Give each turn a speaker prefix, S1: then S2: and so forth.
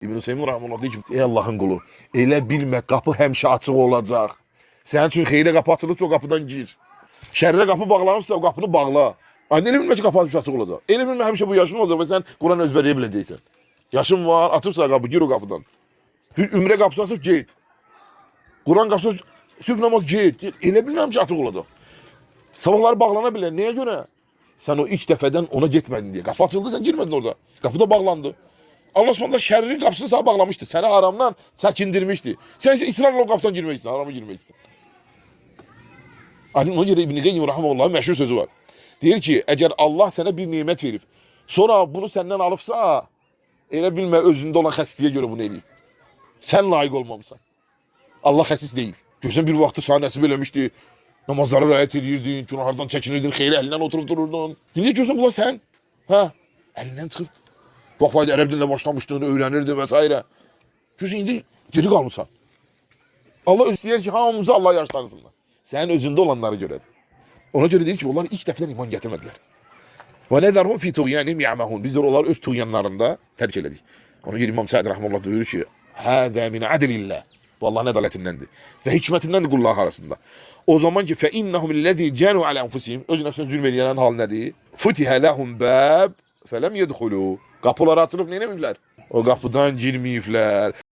S1: İbn-i Seymur Rahmanullah deyir ki, ey Allah'ın qulu, elə bilmə qapı həmişə açıq olacaq. Sənin üçün xeyrə qapı açılırsa o qapıdan gir. Şərrə qapı bağlanırsa o qapını bağla. Elə bilmə ki, qapı açıq olacaq. Elə bilmə həmişə bu yaşın olacaq və sən Quran özbərləyə biləcəksən. Yaşın var, açıbsa qapı, gir o qapıdan. Ümrə qapısı açıb, get. Quran qapısı, sübh namaz, get. Elə bilmə həmişə açıq olacaq. Sabahları bağlana bilər. Nəyə görə? Sən o ilk dəfədən ona getmədin deyə. Qapı açıldı, sən girmədin orada. Qapı da bağlandı. Allah Subhanahu şərrin qapısını sana bağlamışdı. Səni haramdan çəkindirmişdi. Sən isə israrla o qapıdan girməksin, harama girməksin. Ona görə İbn-i Qeyyim Rahimahullah'ın məşhur sözü var. Deyir ki, əgər Allah sənə bir nimət verib, sonra bunu səndən alıbsa, elə bilmə özündə olan xəstəliyə görə bunu eləyib. Sən layiq olmamısan. Allah xəsis deyil. Görsən bir vaxtı sana nəsib eləmişdi, namazlara rəayət edirdin, günahlardan çəkinirdin, xeyli əlindən oturub dururdun. Niyə görsən bunlar sən? Hə? Əlindən çıxıb. Baxmaydı, ərəb dilində başlamışdın, öyrənirdin və s. Görsən, indi geri qalmışsan. Allah istəyir ki, hamımızı Allah yaşlansınlar. Sənin özündə olanları görədir. Ona görə deyir ki, onlar ilk dəfədən iman gətirmədilər. Və nəzərhum fi tuğyanihim ya'mahun. Biz də onları öz tuğyanlarında tərk elədik. Ona görə İmam Sa'd rahmetullah buyurur ki, "Hâzâ min adlillah." Bu Allahın ədalətindəndir və hikmətindəndir qullar arasında. O zaman ki, "Fe innahum ellezî cânu alâ enfusihim." Öz nəfsinə zülm edənlərin hal nədir? "Futiha lahum bâb felem yedhulû." Qapıları açılıb nə etməyiblər? O qapıdan girməyiblər.